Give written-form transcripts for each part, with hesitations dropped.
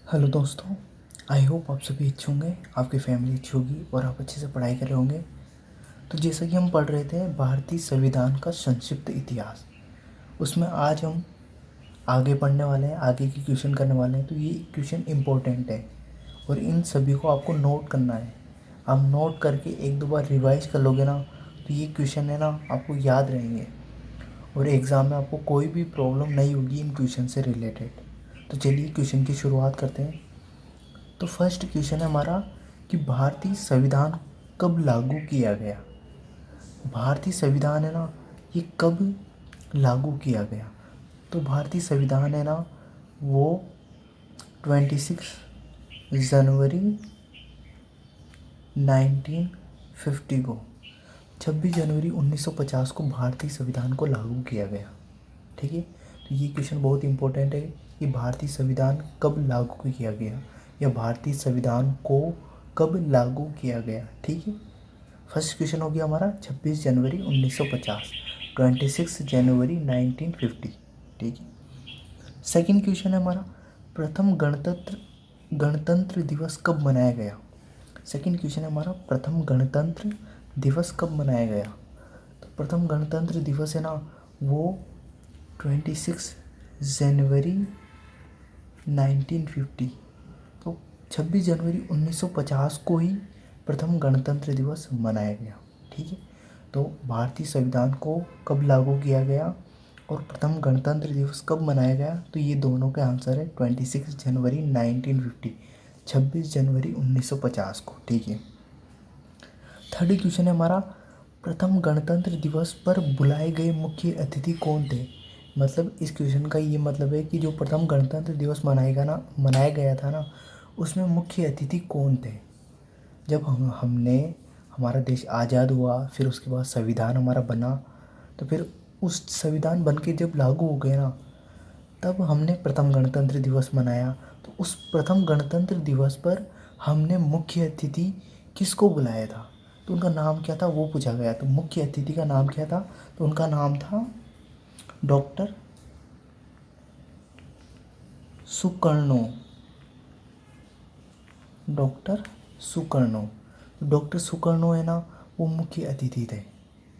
Hello दोस्तों। I hope आप सभी अच्छे होंगे, आपकी फैमिली अच्छी होगी और आप अच्छे से पढ़ाई कर रहे होंगे। तो जैसा कि हम पढ़ रहे थे भारतीय संविधान का संक्षिप्त इतिहास, उसमें आज हम आगे पढ़ने वाले हैं, आगे की क्वेश्चन करने वाले हैं। तो ये क्वेश्चन इम्पोर्टेंट है और इन सभी को आपको नोट करना है। आप नोट करके एक दो बार रिवाइज कर लोगे ना, तो ये क्वेश्चन है ना आपको याद रहेंगे और एग्ज़ाम में आपको कोई भी प्रॉब्लम नहीं होगी इन क्वेश्चन से रिलेटेड। तो चलिए क्वेश्चन की शुरुआत करते हैं। तो फर्स्ट क्वेश्चन है हमारा कि भारतीय संविधान कब लागू किया गया। भारतीय संविधान है ना, ये कब लागू किया गया। तो भारतीय संविधान है ना, वो 26 जनवरी 1950 को, 26 जनवरी 1950 को भारतीय संविधान को लागू किया गया। ठीक है, तो ये क्वेश्चन बहुत इंपॉर्टेंट है कि भारतीय संविधान कब लागू किया गया या भारतीय संविधान को कब लागू किया गया। ठीक है, फर्स्ट क्वेश्चन हो गया हमारा 26 जनवरी 1950, 26 जनवरी 1950। ठीक है, सेकंड क्वेश्चन है हमारा प्रथम गणतंत्र दिवस कब मनाया गया। सेकंड क्वेश्चन है हमारा प्रथम गणतंत्र दिवस कब मनाया गया। तो प्रथम गणतंत्र दिवस है ना, वो 26 जनवरी 1950। तो 26 जनवरी 1950 को ही प्रथम गणतंत्र दिवस मनाया गया। ठीक है, तो भारतीय संविधान को कब लागू किया गया और प्रथम गणतंत्र दिवस कब मनाया गया, तो ये दोनों का आंसर है 26 जनवरी 1950, 26 जनवरी 1950 को। ठीक है, थर्ड क्वेश्चन है हमारा प्रथम गणतंत्र दिवस पर बुलाए गए मुख्य अतिथि कौन थे। मतलब इस क्वेश्चन का ये मतलब है कि जो प्रथम गणतंत्र दिवस मनाया गया था ना, उसमें मुख्य अतिथि कौन थे। जब हमने हमारा देश आज़ाद हुआ, फिर उसके बाद संविधान हमारा बना, तो फिर उस संविधान बन के जब लागू हो गया ना, तब हमने प्रथम गणतंत्र दिवस मनाया। तो उस प्रथम गणतंत्र दिवस पर हमने मुख्य अतिथि किसको बुलाया था, तो उनका नाम क्या था वो पूछा गया। तो मुख्य अतिथि का नाम क्या था, तो उनका नाम था doctor Sukarno. Doctor Sukarno, doctor Sukarno है ना, वो मुख्य अतिथि थे।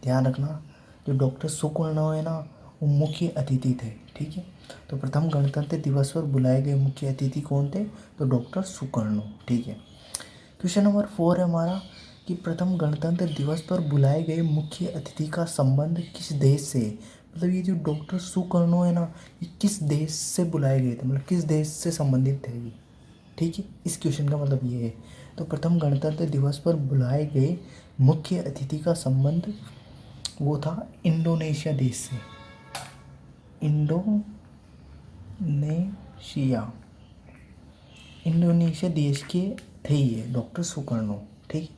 ध्यान रखना, जो डॉक्टर सुकर्णो है ना, वो मुख्य अतिथि थे। ठीक है, तो प्रथम गणतंत्र दिवस पर बुलाए गए मुख्य अतिथि कौन थे, तो डॉक्टर सुकर्णो। ठीक है, क्वेश्चन नंबर 4 है हमारा कि प्रथम गणतंत्र दिवस पर बुलाए गए मुख्य अतिथि का संबंध किस देश से। मतलब ये जो डॉक्टर सुकर्णो है ना, ये किस देश से बुलाए गए थे, मतलब किस देश से संबंधित थे ये। ठीक है, इस क्वेश्चन का मतलब ये है। तो प्रथम गणतंत्र दिवस पर बुलाए गए मुख्य अतिथि का संबंध वो था इंडोनेशिया देश से। इंडोनेशिया, इंडोनेशिया देश के थे ये डॉक्टर सुकर्णो। ठीक,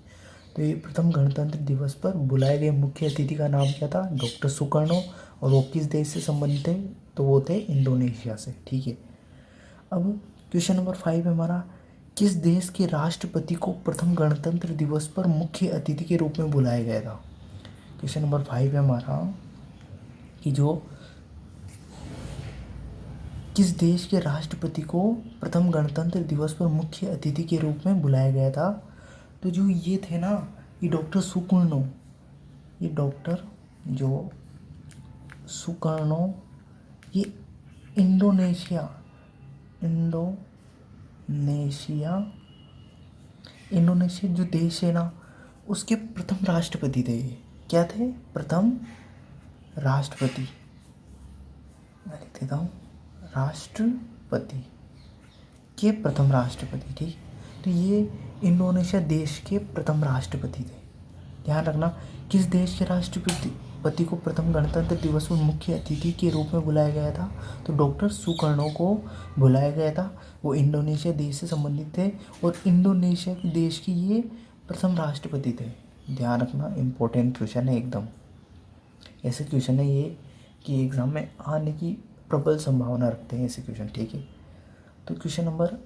तो ये प्रथम गणतंत्र दिवस पर बुलाए गए मुख्य अतिथि का नाम क्या था, डॉक्टर सुकर्णो, और वो किस देश से संबंधित थे, तो वो थे इंडोनेशिया से। ठीक है, अब क्वेश्चन नंबर 5 है हमारा किस देश के राष्ट्रपति को प्रथम गणतंत्र दिवस पर मुख्य अतिथि के रूप में बुलाया गया था। क्वेश्चन नंबर 5 है हमारा कि जो किस देश के राष्ट्रपति को प्रथम गणतंत्र दिवस पर मुख्य अतिथि के रूप में बुलाया गया था। तो जो ये थे ना, ये डॉक्टर सुकर्णो, ये डॉक्टर जो सुकर्णो, ये इंडोनेशिया इंडोनेशिया इंडोनेशिया जो देश है ना, उसके प्रथम राष्ट्रपति थे। क्या थे, प्रथम राष्ट्रपति। मैं लिख देता हूँ, राष्ट्रपति के प्रथम राष्ट्रपति। ठीक, तो ये इंडोनेशिया देश के प्रथम राष्ट्रपति थे। ध्यान रखना, किस देश के राष्ट्रपति को प्रथम गणतंत्र दिवस पर मुख्य अतिथि के रूप में बुलाया गया था, तो डॉक्टर सुकर्णो को बुलाया गया था। वो इंडोनेशिया देश से संबंधित थे और इंडोनेशिया के देश की ये प्रथम राष्ट्रपति थे। ध्यान रखना, इम्पोर्टेंट क्वेश्चन है एकदम। ऐसे क्वेश्चन है ये कि एग्ज़ाम में आने की प्रबल संभावना रखते हैं ऐसे क्वेश्चन। ठीक है, तो क्वेश्चन नंबर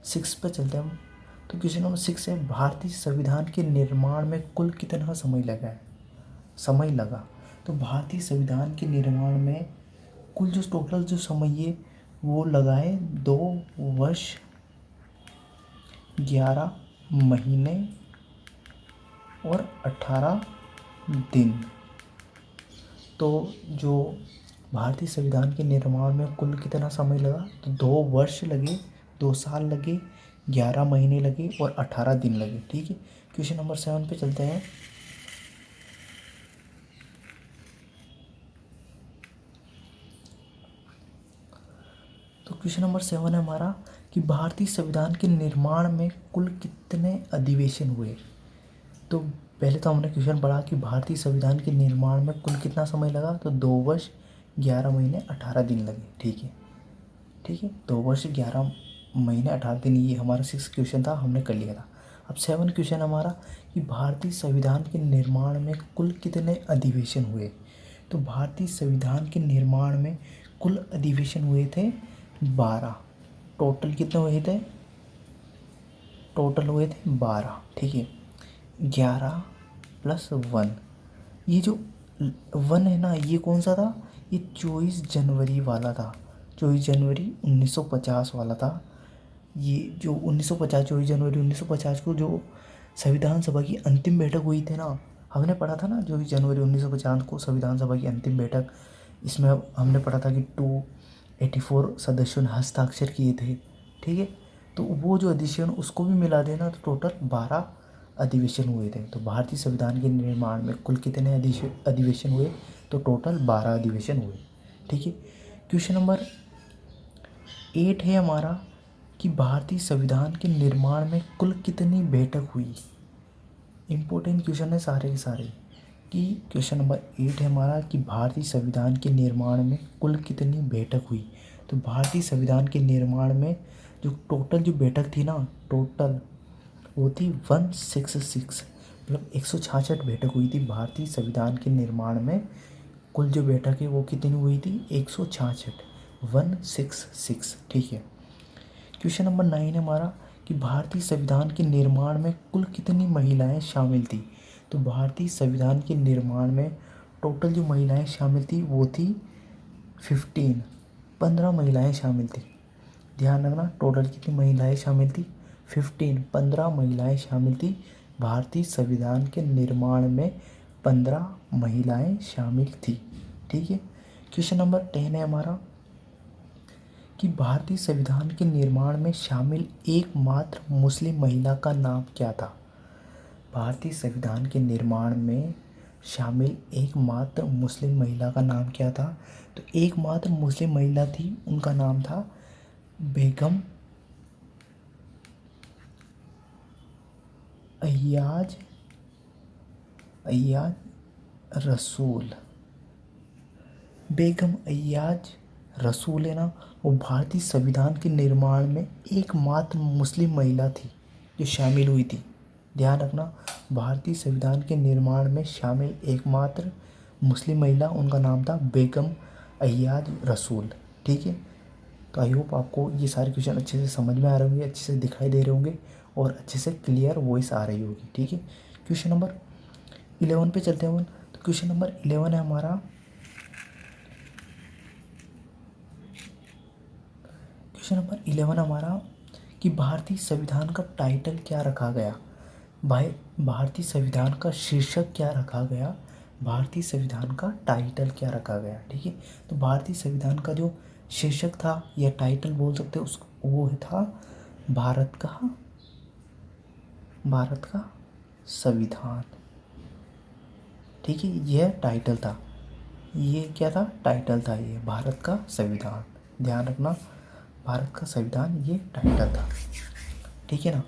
6 पे चलते हैं हम। तो क्वेश्चन नंबर 6 है भारतीय संविधान के निर्माण में कुल कितना समय लगा। तो भारतीय संविधान के निर्माण में कुल जो टोटल जो समय है वो लगा है 2 वर्ष 11 महीने और 18 दिन। तो जो भारतीय संविधान के निर्माण में कुल कितना समय लगा, तो 2 वर्ष लगे, 2 साल लगे, 11 महीने लगे और 18 दिन लगे। ठीक है, क्वेश्चन नंबर 7 पे चलते हैं। तो क्वेश्चन नंबर 7 है हमारा कि भारतीय संविधान के निर्माण में कुल कितने अधिवेशन हुए। तो पहले तो हमने क्वेश्चन पढ़ा कि भारतीय संविधान के निर्माण में कुल कितना समय लगा, तो 2 वर्ष 11 महीने 18 दिन लगे। ठीक है, ठीक है, 2 वर्ष 11 महीने 18 दिन, ये हमारा 6 क्वेश्चन था, हमने कर लिया था। अब 7 क्वेश्चन हमारा कि भारतीय संविधान के निर्माण में कुल कितने अधिवेशन हुए। तो भारतीय संविधान के निर्माण में कुल अधिवेशन हुए थे 12। टोटल कितने हुए थे, टोटल हुए थे 12। ठीक है, 11+1, ये जो 1 है ना, ये कौन सा था, ये 24 जनवरी वाला था, 24 जनवरी 1950 वाला था। ये जो 1950, 24 जनवरी 1950 को जो संविधान सभा की अंतिम बैठक हुई थी ना, हमने पढ़ा था ना 24 जनवरी 1950 को संविधान सभा की अंतिम बैठक। इसमें हमने पढ़ा था कि 284 सदस्यों ने हस्ताक्षर किए थे। ठीक है, तो वो जो अधिवेशन उसको भी मिला देना, तो टोटल 12 अधिवेशन हुए थे। तो भारतीय संविधान के निर्माण में कुल कितने अधिवेशन हुए, तो टोटल 12 अधिवेशन हुए। ठीक है, क्वेश्चन नंबर 8 है हमारा कि भारतीय संविधान के निर्माण में कुल कितनी बैठक हुई। इम्पोर्टेंट क्वेश्चन है सारे के सारे। कि क्वेश्चन नंबर 8 है हमारा कि भारतीय संविधान के निर्माण में कुल कितनी बैठक हुई। तो भारतीय संविधान के निर्माण में जो टोटल जो बैठक थी ना, टोटल वो थी 166, मतलब 166 बैठक हुई थी भारतीय संविधान के निर्माण में। कुल जो बैठक है वो कितनी हुई थी, 166, 166। ठीक है, क्वेश्चन नंबर 9 है हमारा कि भारतीय संविधान के निर्माण में कुल कितनी महिलाएं शामिल थी। तो भारतीय संविधान के निर्माण में टोटल जो महिलाएं शामिल थी वो थी 15 महिलाएं शामिल थी। ध्यान रखना, टोटल कितनी महिलाएं शामिल थी, 15 महिलाएं शामिल थी भारतीय संविधान के निर्माण में, 15 महिलाएं शामिल थी। ठीक है, क्वेश्चन नंबर 10 है हमारा कि भारतीय संविधान के निर्माण में शामिल एकमात्र मुस्लिम महिला का नाम क्या था। भारतीय संविधान के निर्माण में शामिल एकमात्र मुस्लिम महिला का नाम क्या था। तो एकमात्र मुस्लिम महिला थी, उनका नाम था बेगम अय्याज रसूल। बेगम अय्याज रसूल है ना, वो भारतीय संविधान के निर्माण में एकमात्र मुस्लिम महिला थी जो शामिल हुई थी। ध्यान रखना, भारतीय संविधान के निर्माण में शामिल एकमात्र मुस्लिम महिला, उनका नाम था बेगम अय्याज रसूल। ठीक है, तो आई होप आपको ये सारे क्वेश्चन अच्छे से समझ में आ रहे होंगे, अच्छे से दिखाई दे रहे होंगे और अच्छे से क्लियर वॉइस आ रही होगी। ठीक है, क्वेश्चन नंबर 11 पे चलते हैं। तो क्वेश्चन नंबर 11 है हमारा, क्वेश्चन नंबर 11 हमारा कि भारतीय संविधान का टाइटल क्या रखा गया। भारतीय संविधान का शीर्षक क्या रखा गया, भारतीय संविधान का टाइटल क्या रखा गया। ठीक है, तो भारतीय संविधान का जो शीर्षक था या टाइटल बोल सकते हैं उसको, वो था भारत का संविधान। ठीक है, यह टाइटल था, ये क्या था, टाइटल था, ये भारत का संविधान। ध्यान रखना, भारत का संविधान ये टाइटल था। ठीक है ना,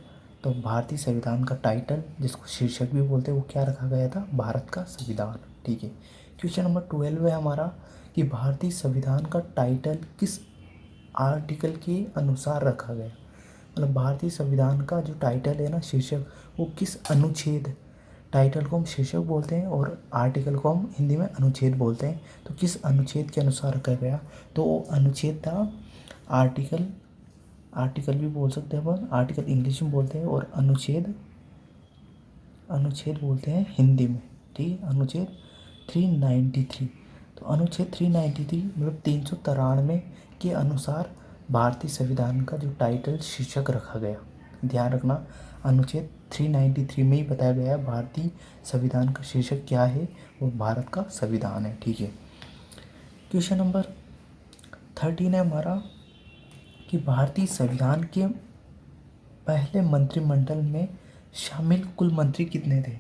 तो भारतीय संविधान का टाइटल जिसको शीर्षक भी बोलते हैं वो क्या रखा गया था, भारत का संविधान। ठीक है, क्वेश्चन नंबर 12 है हमारा कि भारतीय संविधान का टाइटल किस आर्टिकल के अनुसार रखा गया। मतलब भारतीय संविधान का जो टाइटल है ना, शीर्षक, वो किस अनुच्छेद, टाइटल को हम शीर्षक बोलते हैं और आर्टिकल को हम हिंदी में अनुच्छेद बोलते हैं, तो किस अनुच्छेद के अनुसार रखा गया। तो वो अनुच्छेद था आर्टिकल भी बोल सकते हैं अपन, आर्टिकल इंग्लिश में बोलते हैं और अनुच्छेद बोलते हैं हिंदी में। ठीक है, अनुच्छेद 393। तो अनुच्छेद 393 मतलब 393 के अनुसार भारतीय संविधान का जो टाइटल शीर्षक रखा गया। ध्यान रखना, अनुच्छेद 393 में ही बताया गया है भारतीय संविधान का शीर्षक क्या है, वो भारत का संविधान है। ठीक है। क्वेश्चन नंबर 13 है हमारा कि भारतीय संविधान के पहले मंत्रिमंडल में शामिल कुल मंत्री कितने थे।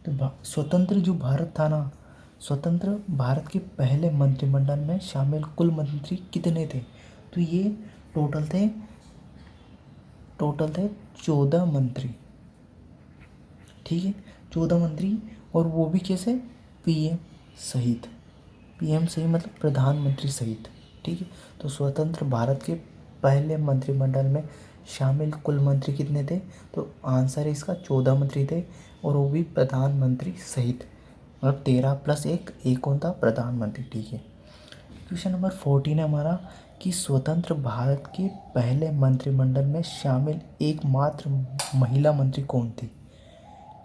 तो स्वतंत्र जो भारत था ना, स्वतंत्र भारत के पहले मंत्रिमंडल में शामिल कुल मंत्री कितने थे। तो ये टोटल थे 14 मंत्री। ठीक है, 14 मंत्री, और वो भी कैसे, पीएम सहित। पीएम सहित मतलब प्रधानमंत्री सहित। ठीक है, तो स्वतंत्र भारत के पहले मंत्रिमंडल में शामिल कुल मंत्री कितने थे। तो आंसर है इसका 14 मंत्री थे, और वो भी प्रधानमंत्री सहित, मतलब 13 + 1, एक कौन था, प्रधानमंत्री। ठीक है। क्वेश्चन नंबर 14 है हमारा कि स्वतंत्र भारत के पहले मंत्रिमंडल में शामिल एकमात्र महिला मंत्री कौन थी।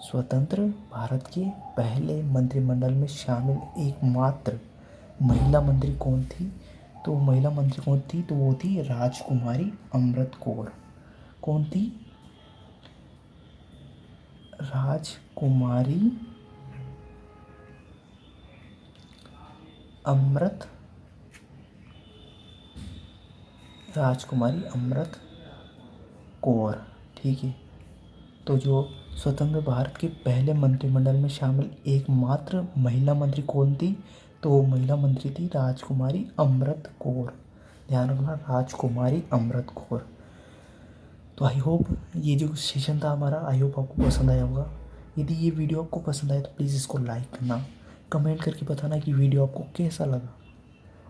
स्वतंत्र भारत के पहले मंत्रिमंडल में शामिल एकमात्र महिला मंत्री कौन थी। तो महिला मंत्री कौन थी, तो वो थी राजकुमारी अमृत कौर। कौन थी, राजकुमारी अमृत कौर। ठीक है, तो जो स्वतंत्र भारत के पहले मंत्रिमंडल में शामिल एकमात्र महिला मंत्री कौन थी, तो वो महिला मंत्री थी राजकुमारी अमृत कौर। ध्यान रखना, राजकुमारी अमृत कौर। तो आई होप ये जो सेशन था हमारा, आई होप आपको पसंद आया होगा। यदि ये वीडियो आपको पसंद आए तो प्लीज़ इसको लाइक करना, कमेंट करके बताना कि वीडियो आपको कैसा लगा,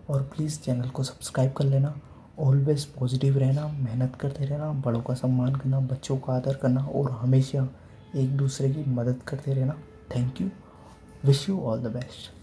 और प्लीज़ चैनल को सब्सक्राइब कर लेना। ऑलवेज पॉजिटिव रहना, मेहनत करते रहना, बड़ों का सम्मान करना, बच्चों का आदर करना, और हमेशा एक दूसरे की मदद करते रहना। Thank you, wish you all the best.